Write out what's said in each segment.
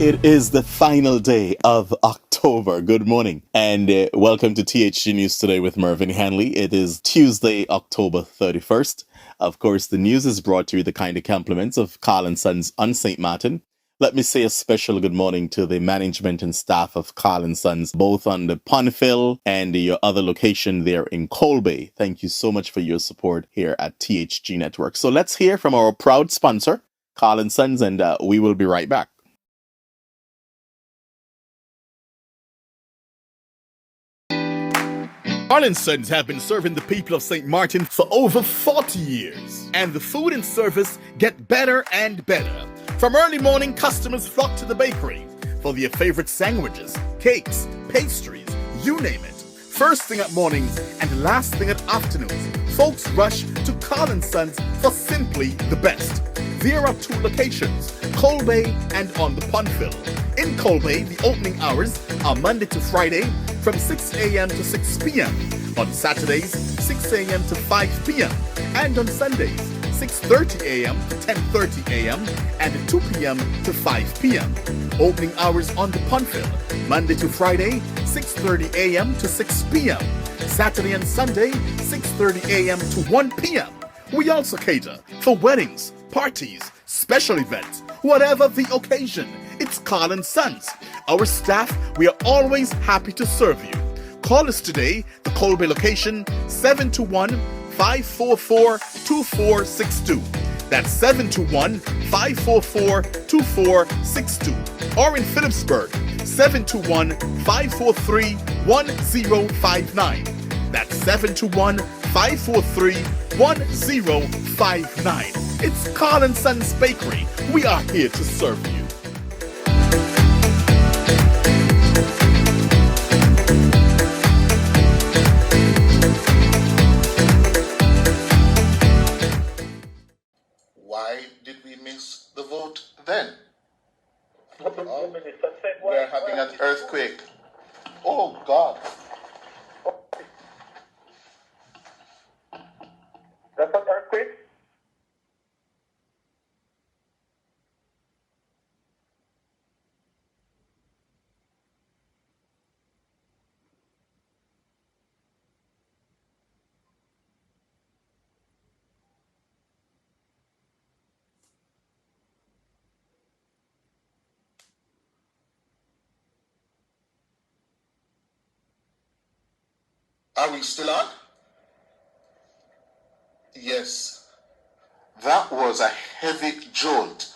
It is the final day of October. Good morning and welcome to THG News Today with Mervyn Hanley. It is Tuesday, October 31st. Of course, the news is brought to you with the kind of compliments of Colin Sons on St. Martin. Let me say a special good morning to the management and staff of Colin Sons, both on the Ponfill and your other location there in Colby. Thank you so much for your support here at THG Network. So let's hear from our proud sponsor, Colin Sons, and we will be right back. Colin Sons have been serving the people of St. Martin for over 40 years. And the food and service get better and better. From early morning, customers flock to the bakery for their favorite sandwiches, cakes, pastries, you name it. First thing at mornings and last thing at afternoons, folks rush to Colin Sons for simply the best. There are two locations, Colby and on the Ponfill. In Colby, the opening hours are Monday to Friday from 6 a.m. to 6 p.m. On Saturdays, 6 a.m. to 5 p.m. And on Sundays, 6:30 a.m. to 10:30 a.m. and 2 p.m. to 5 p.m. Opening hours on the Ponfill, Monday to Friday, 6:30 a.m. to 6 p.m. Saturday and Sunday, 6:30 a.m. to 1 p.m. We also cater for weddings, parties, special events, whatever the occasion. It's Colin Sons. Our staff, we are always happy to serve you. Call us today, the Colby location, 721-544-2462. That's 721-544-2462. Or in Phillipsburg, 721-543-1059. That's 721-543-1059. It's Colin Sun Bakery. We are here to serve you. Why did we miss the vote then? We're having an earthquake. Oh God. That's an earthquake? Are we still on? Yes. That was a heavy jolt.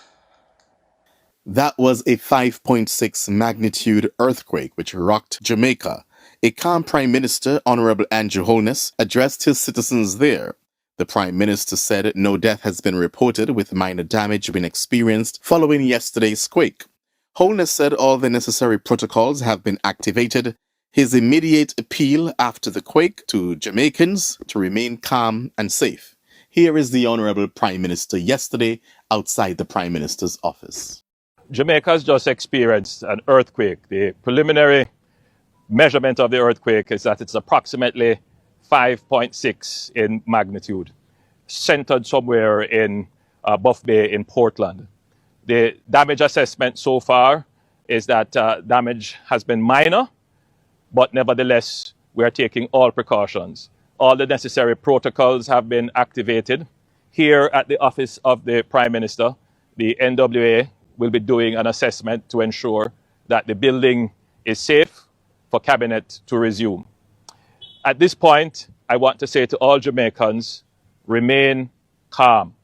That was a 5.6 magnitude earthquake which rocked Jamaica. A calm Prime Minister, Honorable Andrew Holness, addressed his citizens there. The Prime Minister said no death has been reported, with minor damage being experienced following yesterday's quake. Holness said all the necessary protocols have been activated. His immediate appeal after the quake to Jamaicans to remain calm and safe. Here is the Honorable Prime Minister yesterday outside the Prime Minister's office. Jamaica has just experienced an earthquake. The preliminary measurement of the earthquake is that it's approximately 5.6 in magnitude, centered somewhere in Buff Bay in Portland. The damage assessment so far is that damage has been minor, but nevertheless, we are taking all precautions. All the necessary protocols have been activated. Here at the office of the Prime Minister, the NWA will be doing an assessment to ensure that the building is safe for Cabinet to resume. At this point, I want to say to all Jamaicans, remain calm.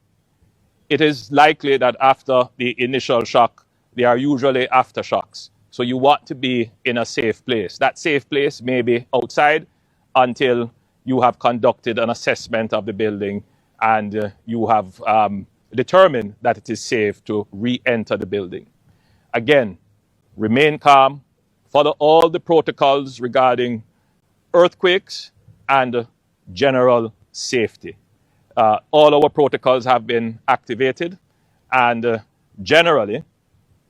It is likely that after the initial shock, there are usually aftershocks. So you want to be in a safe place. That safe place may be outside until you have conducted an assessment of the building and you have determined that it is safe to re-enter the building. Again, remain calm, follow all the protocols regarding earthquakes and general safety. All our protocols have been activated, and generally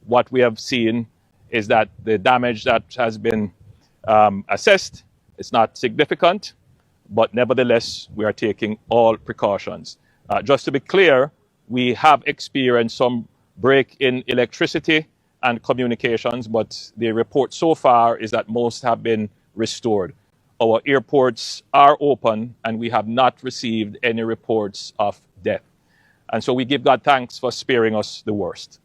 what we have seen is that the damage that has been assessed is not significant, but nevertheless, we are taking all precautions. Just to be clear, we have experienced some break in electricity and communications, but the report so far is that most have been restored. Our airports are open, and we have not received any reports of death. And so we give God thanks for sparing us the worst.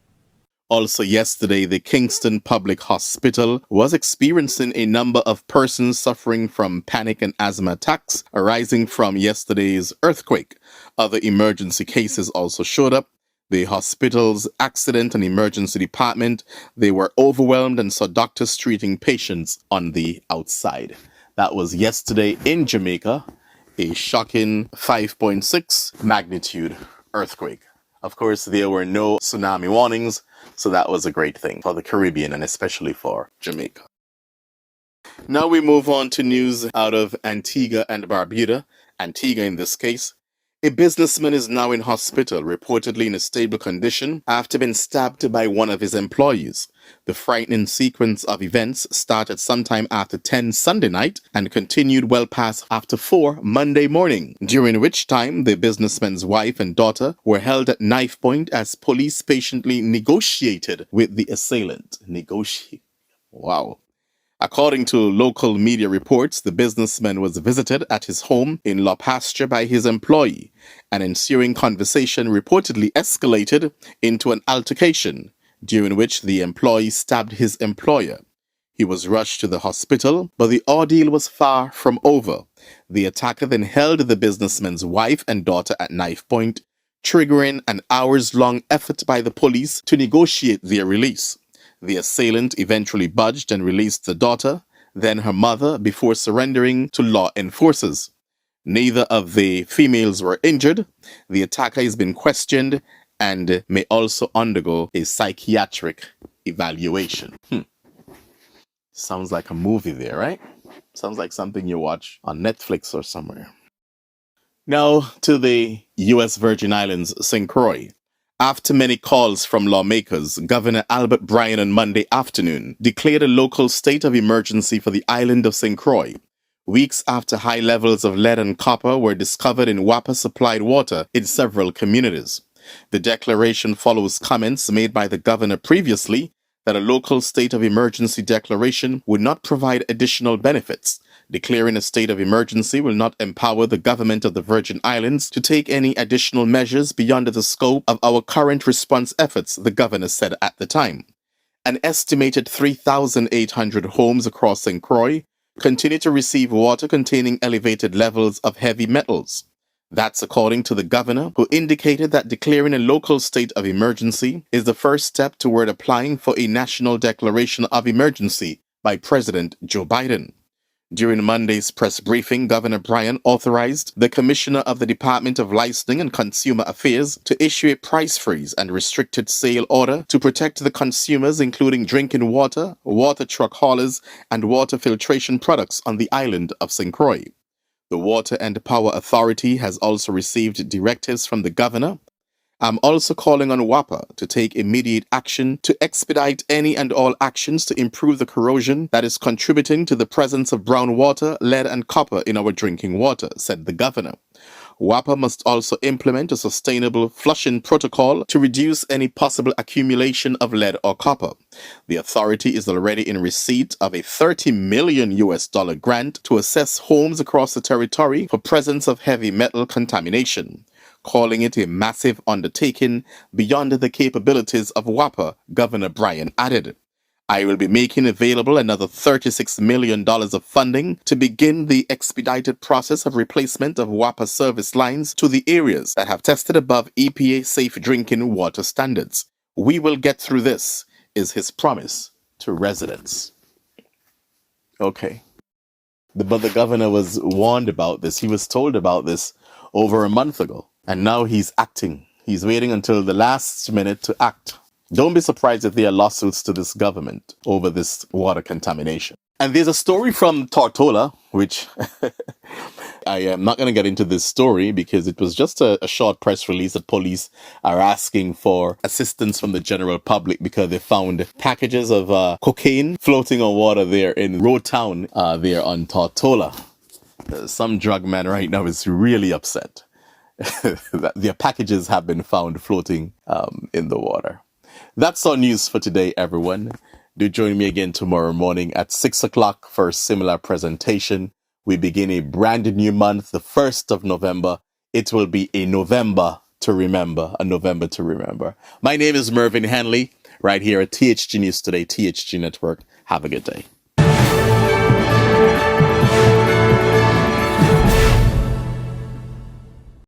Also yesterday, the Kingston Public Hospital was experiencing a number of persons suffering from panic and asthma attacks arising from yesterday's earthquake. Other emergency cases also showed up. The hospital's accident and emergency department, they were overwhelmed and saw doctors treating patients on the outside. That was yesterday in Jamaica, a shocking 5.6 magnitude earthquake. Of course, there were no tsunami warnings, so that was a great thing for the Caribbean and especially for Jamaica. Now we move on to news out of Antigua and Barbuda. Antigua in this case. A businessman is now in hospital, reportedly in a stable condition, after being stabbed by one of his employees. The frightening sequence of events started sometime after 10 Sunday night and continued well past after 4 Monday morning, during which time the businessman's wife and daughter were held at knife point as police patiently negotiated with the assailant. Wow. According to local media reports, the businessman was visited at his home in La Pasture by his employee. An ensuing conversation reportedly escalated into an altercation, during which the employee stabbed his employer. He was rushed to the hospital, but the ordeal was far from over. The attacker then held the businessman's wife and daughter at knife point, triggering an hours-long effort by the police to negotiate their release. The assailant eventually budged and released the daughter, then her mother, before surrendering to law enforcers. Neither of the females were injured. The attacker has been questioned and may also undergo a psychiatric evaluation. Sounds like a movie there, right? Sounds like something you watch on Netflix or somewhere. Now to the U.S. Virgin Islands, St. Croix. After many calls from lawmakers, Governor Albert Bryan on Monday afternoon declared a local state of emergency for the island of St. Croix, weeks after high levels of lead and copper were discovered in WAPA-supplied water in several communities. The declaration follows comments made by the governor previously that a local state of emergency declaration would not provide additional benefits. Declaring a state of emergency will not empower the government of the Virgin Islands to take any additional measures beyond the scope of our current response efforts, the governor said at the time. An estimated 3,800 homes across St. Croix continue to receive water containing elevated levels of heavy metals. That's according to the governor, who indicated that declaring a local state of emergency is the first step toward applying for a national declaration of emergency by President Joe Biden. During Monday's press briefing, Governor Bryan authorized the Commissioner of the Department of Licensing and Consumer Affairs to issue a price freeze and restricted sale order to protect the consumers, including drinking water, water truck haulers, and water filtration products on the island of St. Croix. The Water and Power Authority has also received directives from the governor. I'm also calling on WAPA to take immediate action to expedite any and all actions to improve the corrosion that is contributing to the presence of brown water, lead, and copper in our drinking water, said the governor. WAPA must also implement a sustainable flushing protocol to reduce any possible accumulation of lead or copper. The authority is already in receipt of a $30 million grant to assess homes across the territory for presence of heavy metal contamination. Calling it a massive undertaking beyond the capabilities of WAPA, Governor Bryan added. I will be making available another $36 million of funding to begin the expedited process of replacement of WAPA service lines to the areas that have tested above EPA safe drinking water standards. We will get through this, is his promise to residents. Okay. But the governor was warned about this. He was told about this over a month ago. And now he's acting. He's waiting until the last minute to act. Don't be surprised if there are lawsuits to this government over this water contamination. And there's a story from Tortola, which I am not going to get into this story because it was just a short press release that police are asking for assistance from the general public because they found packages of cocaine floating on water there in Road Town there on Tortola. Some drug man right now is really upset that their packages have been found floating in the water. That's our news for today, everyone. Do join me again tomorrow morning at 6 o'clock for a similar presentation. We begin a brand new month, the 1st of November. It will be a November to remember, a November to remember. My name is Mervyn Hanley, right here at THG News Today, THG Network. Have a good day.